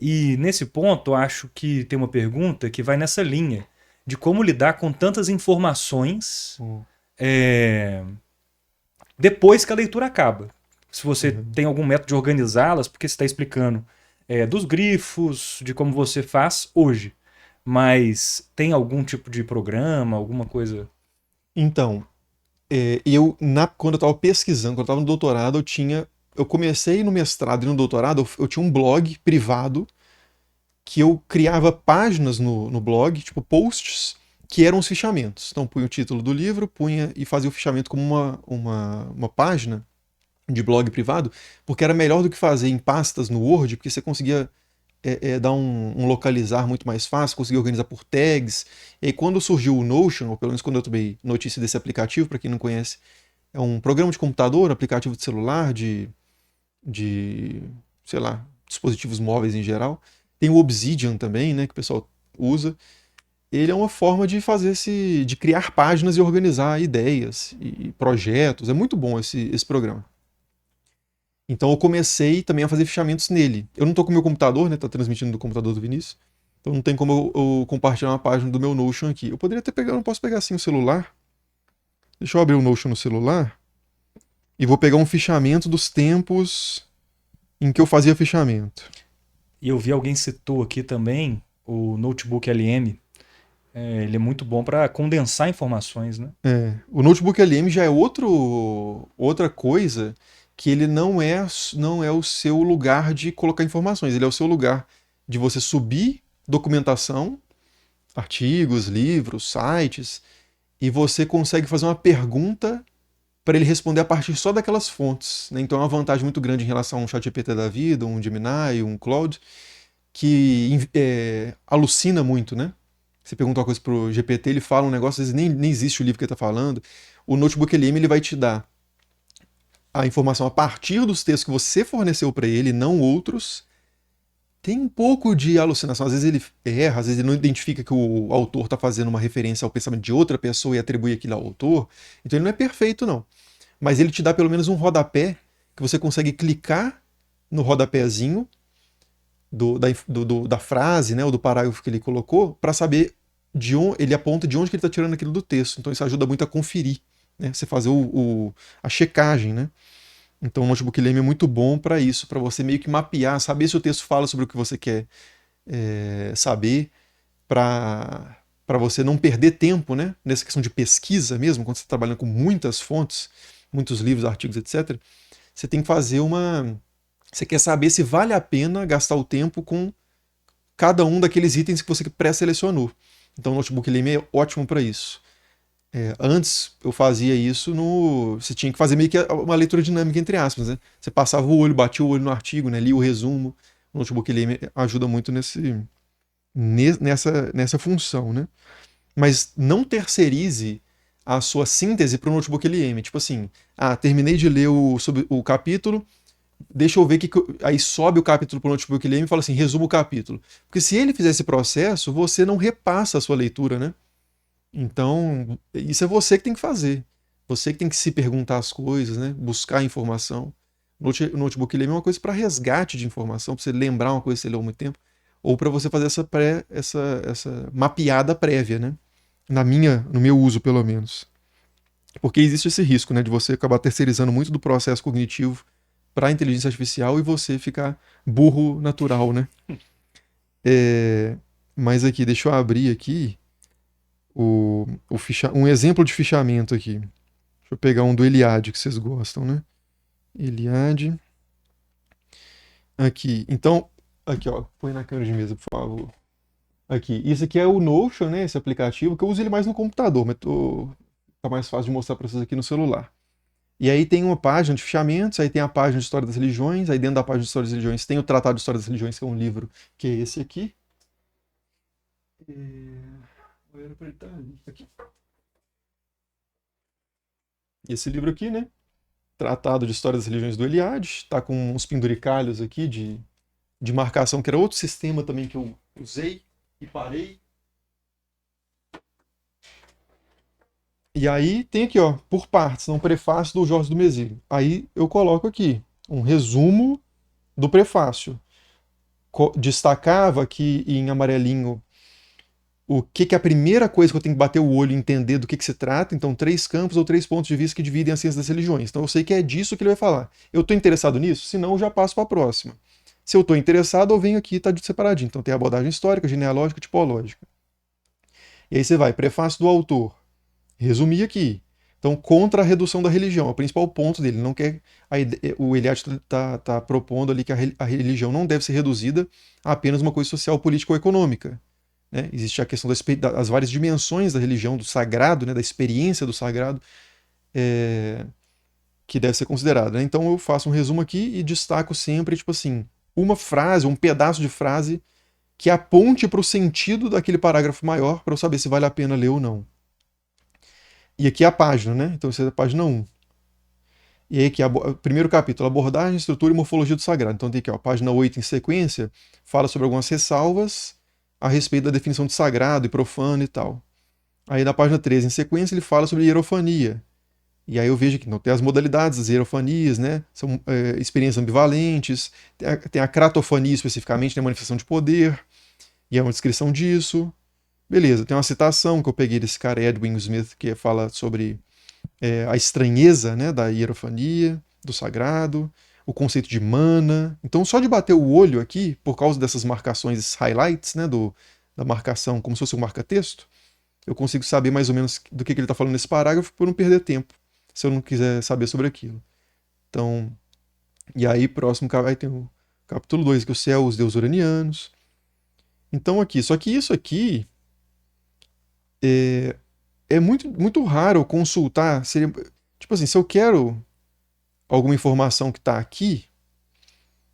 E nesse ponto, eu acho que tem uma pergunta que vai nessa linha de como lidar com tantas informações Hum, é, depois que a leitura acaba. Se você uhum. tem algum método de organizá-las, porque você está explicando dos grifos, de como você faz hoje. Mas tem algum tipo de programa, alguma coisa? Então, quando eu estava pesquisando, quando eu estava no doutorado, eu comecei no mestrado e no doutorado, eu tinha um blog privado que eu criava páginas no blog, tipo posts, que eram os fichamentos. Então, punha o título do livro, punha e fazia o fichamento como uma página de blog privado, porque era melhor do que fazer em pastas no Word, porque você conseguia dar um localizar muito mais fácil, conseguia organizar por tags. E aí, quando surgiu o Notion, ou pelo menos quando eu tomei notícia desse aplicativo, para quem não conhece, é um programa de computador, um aplicativo de celular, de sei lá, dispositivos móveis em geral. Tem o Obsidian também, né, que o pessoal usa. Ele é uma forma de de criar páginas e organizar ideias e projetos. É muito bom esse programa. Então eu comecei também a fazer fichamentos nele. Eu não estou com o meu computador, né? Tá transmitindo do computador do Vinícius. Então não tem como eu compartilhar uma página do meu Notion aqui. Eu poderia ter pegado, não posso pegar assim o celular. Deixa eu abrir o Notion no celular e vou pegar um fichamento dos tempos em que eu fazia fichamento. E eu vi alguém citou aqui também o Notebook LM. Ele é muito bom para condensar informações, né? O Notebook LM já é outra coisa que ele não é o seu lugar de colocar informações, ele é o seu lugar de você subir documentação, artigos, livros, sites, e você consegue fazer uma pergunta para ele responder a partir só daquelas fontes. Né? Então é uma vantagem muito grande em relação a um ChatGPT da vida, um Gemini, um Claude, que alucina muito, né? Você pergunta uma coisa pro GPT, ele fala um negócio, às vezes nem existe o livro que ele está falando. O Notebook LM ele vai te dar a informação a partir dos textos que você forneceu para ele, não outros. Tem um pouco de alucinação, às vezes ele erra, às vezes ele não identifica que o autor está fazendo uma referência ao pensamento de outra pessoa e atribui aquilo ao autor. Então ele não é perfeito, não. Mas ele te dá pelo menos um rodapé que você consegue clicar no rodapézinho da frase, né, ou do parágrafo que ele colocou, para saber ele aponta de onde que ele está tirando aquilo do texto. Então isso ajuda muito a conferir, né, você fazer a checagem, né? Então o Notebook LM é muito bom para isso, para você meio que mapear, saber se o texto fala sobre o que você quer saber, para você não perder tempo, né? Nessa questão de pesquisa mesmo, quando você está trabalhando com muitas fontes, muitos livros, artigos, etc. Você tem que fazer uma. Você quer saber se vale a pena gastar o tempo com cada um daqueles itens que você pré-selecionou. Então o Notebook LM é ótimo para isso. Antes eu fazia isso no. Você tinha que fazer meio que uma leitura dinâmica, entre aspas, né? Você passava o olho, batia o olho no artigo, né? Lia o resumo. O Notebook LM ajuda muito nessa função, né? Mas não terceirize a sua síntese para o Notebook LM. Tipo assim, terminei de ler sobre o capítulo, deixa eu ver aí sobe o capítulo para o Notebook LM e fala assim, resuma o capítulo. Porque se ele fizer esse processo, você não repassa a sua leitura, né? Então, isso é você que tem que fazer. Você que tem que se perguntar as coisas, né? Buscar informação. O Notebook LM é uma coisa para resgate de informação, para você lembrar uma coisa que você leu há muito tempo, ou para você fazer essa mapeada prévia, né? No meu uso, pelo menos. Porque existe esse risco, né, de você acabar terceirizando muito do processo cognitivo para a inteligência artificial e você ficar burro natural, né? É, mas aqui, deixa eu abrir aqui um exemplo de fichamento aqui. Deixa eu pegar um do Eliade que vocês gostam, né? Eliade. Aqui. Então, aqui, ó. Põe na câmera de mesa, por favor. Aqui. Isso aqui é o Notion, né? Esse aplicativo, que eu uso ele mais no computador, mas tá mais fácil de mostrar para vocês aqui no celular. E aí tem uma página de fichamentos, aí tem a página de História das Religiões, aí dentro da página de História das Religiões tem o Tratado de História das Religiões, que é um livro que é esse aqui. Era pra ele estar aqui. Esse livro aqui, né? Tratado de História das Religiões do Eliade, tá com uns penduricalhos aqui de marcação, que era outro sistema também que eu usei e parei. E aí tem aqui, ó, por partes, um prefácio do Jorge do Mesilho. Aí eu coloco aqui um resumo do prefácio, destacava aqui em amarelinho o que é a primeira coisa que eu tenho que bater o olho e entender do que se trata. Então, 3 campos ou 3 pontos de vista que dividem a ciência das religiões. Então, eu sei que é disso que ele vai falar. Eu estou interessado nisso? Se não, eu já passo para a próxima. Se eu estou interessado, eu venho aqui e está separadinho. Então, tem a abordagem histórica, genealógica, tipológica. E aí você vai, prefácio do autor. Resumir aqui. Então, contra a redução da religião, é o principal ponto dele. Não quer o Eliade está propondo ali que a religião não deve ser reduzida a apenas uma coisa social, política ou econômica. Né? Existe a questão das várias dimensões da religião, do sagrado, né? Da experiência do sagrado, que deve ser considerada. Né? Então eu faço um resumo aqui e destaco sempre, tipo assim, uma frase, um pedaço de frase que aponte para o sentido daquele parágrafo maior para eu saber se vale a pena ler ou não. E aqui é a página, né? Então isso é a página 1. E aí aqui, primeiro capítulo, abordagem, estrutura e morfologia do sagrado. Então tem aqui, ó, a página 8 em sequência, fala sobre algumas ressalvas a respeito da definição de sagrado e profano e tal. Aí na página 13 em sequência ele fala sobre hierofania. E aí eu vejo que não tem as modalidades das hierofanias, né? São experiências ambivalentes, tem a cratofania especificamente, né? Manifestação de poder, e é uma descrição disso. Beleza, tem uma citação que eu peguei desse cara Edwin Smith, que fala sobre a estranheza, né, da hierofania, do sagrado, o conceito de mana. Então, só de bater o olho aqui, por causa dessas marcações, esses highlights, né, da marcação, como se fosse um marca-texto, eu consigo saber mais ou menos do que ele está falando nesse parágrafo por não perder tempo, se eu não quiser saber sobre aquilo. Então, e aí, próximo, aí tem o capítulo 2, que é o céu, os deuses uranianos. Então, aqui, só que isso aqui é muito, muito raro consultar. Seria, tipo assim, se eu quero alguma informação que está aqui,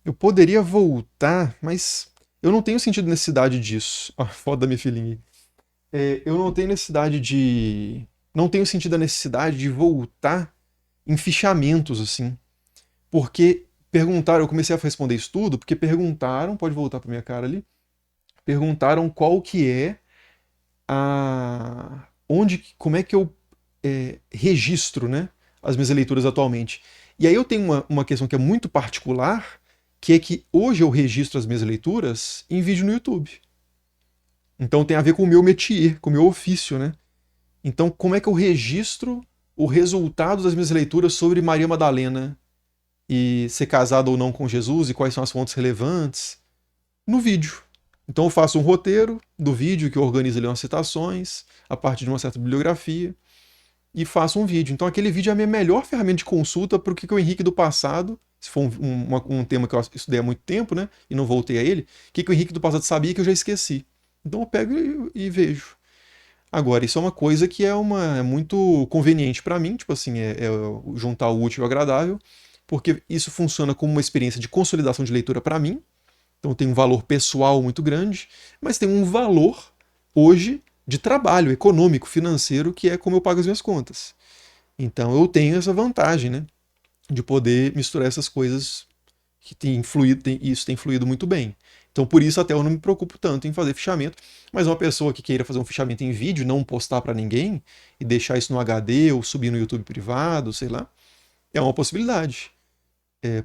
eu poderia voltar, mas eu não tenho sentido necessidade disso. Ó, foda da minha filhinha. Eu não tenho necessidade de. Não tenho sentido a necessidade de voltar em fichamentos, assim. Porque perguntaram, eu comecei a responder isso tudo, porque perguntaram, pode voltar para minha cara ali, perguntaram qual que é como é que eu registro, né, as minhas leituras atualmente. E aí eu tenho uma questão que é muito particular, que é que hoje eu registro as minhas leituras em vídeo no YouTube. Então tem a ver com o meu métier, com o meu ofício, né? Então como é que eu registro o resultado das minhas leituras sobre Maria Madalena e ser casado ou não com Jesus e quais são as fontes relevantes? No vídeo. Então eu faço um roteiro do vídeo que organiza ali umas citações, a partir de uma certa bibliografia, e faço um vídeo. Então aquele vídeo é a minha melhor ferramenta de consulta para o que o Henrique do passado, se for um tema que eu estudei há muito tempo, né, e não voltei a ele, o que o Henrique do passado sabia que eu já esqueci. Então eu pego e vejo. Agora, isso é uma coisa que é muito conveniente para mim, tipo assim, juntar o útil e o agradável, porque isso funciona como uma experiência de consolidação de leitura para mim. Então tem um valor pessoal muito grande, mas tem um valor hoje de trabalho econômico, financeiro, que é como eu pago as minhas contas. Então eu tenho essa vantagem, né, de poder misturar essas coisas que tem influído, isso tem influído muito bem. Então por isso até eu não me preocupo tanto em fazer fichamento, mas uma pessoa que queira fazer um fichamento em vídeo, não postar para ninguém e deixar isso no HD ou subir no YouTube privado, sei lá, é uma possibilidade.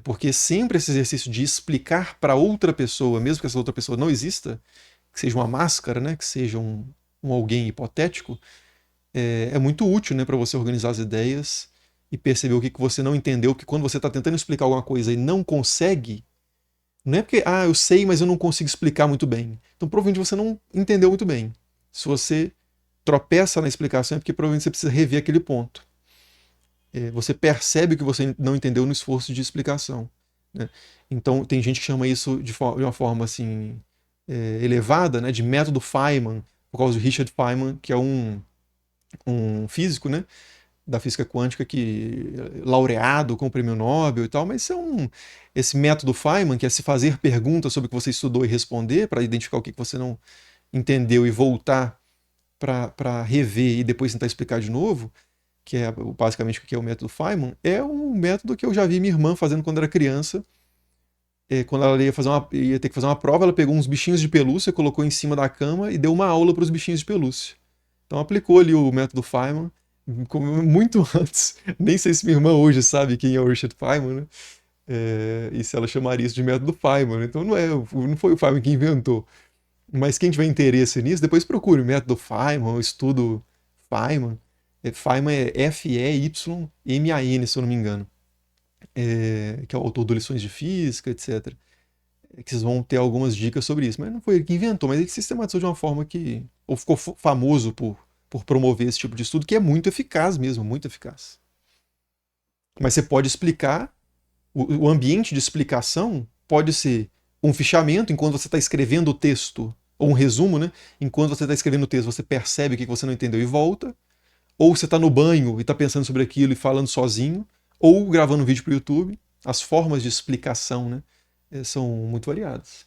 Porque sempre esse exercício de explicar para outra pessoa, mesmo que essa outra pessoa não exista, que seja uma máscara, né, que seja um alguém hipotético, é muito útil, né, para você organizar as ideias e perceber o que você não entendeu, que quando você está tentando explicar alguma coisa e não consegue, não é porque, eu sei, mas eu não consigo explicar muito bem. Então provavelmente você não entendeu muito bem. Se você tropeça na explicação é porque provavelmente você precisa rever aquele ponto. Você percebe o que você não entendeu no esforço de explicação. Né? Então tem gente que chama isso de uma forma assim elevada, né, de método Feynman, por causa do Richard Feynman, que é um físico, né, da física quântica que laureado com o prêmio Nobel e tal, mas esse método Feynman, que é se fazer perguntas sobre o que você estudou e responder para identificar o que você não entendeu e voltar para rever e depois tentar explicar de novo, que é basicamente o que é o método Feynman, é um método que eu já vi minha irmã fazendo quando era criança. Quando ela ia ter que fazer uma prova, ela pegou uns bichinhos de pelúcia, colocou em cima da cama e deu uma aula para os bichinhos de pelúcia. Então aplicou ali o método Feynman, muito antes. Nem sei se minha irmã hoje sabe quem é o Richard Feynman, né? E se ela chamaria isso de método Feynman. Então não foi o Feynman que inventou. Mas quem tiver interesse nisso, depois procure o método Feynman, o estudo Feynman. Feynman é F-E-Y-M-A-N, se eu não me engano. Que é o autor do Lições de Física, etc. Que vocês vão ter algumas dicas sobre isso. Mas não foi ele que inventou, mas ele sistematizou de uma forma que. Ou ficou famoso por promover esse tipo de estudo, que é muito eficaz mesmo, muito eficaz. Mas você pode explicar, o ambiente de explicação pode ser um fichamento enquanto você está escrevendo o texto, ou um resumo, né? Enquanto você está escrevendo o texto, você percebe o que você não entendeu e volta. Ou você está no banho e está pensando sobre aquilo e falando sozinho, ou gravando um vídeo para o YouTube. As formas de explicação, né, são muito variadas.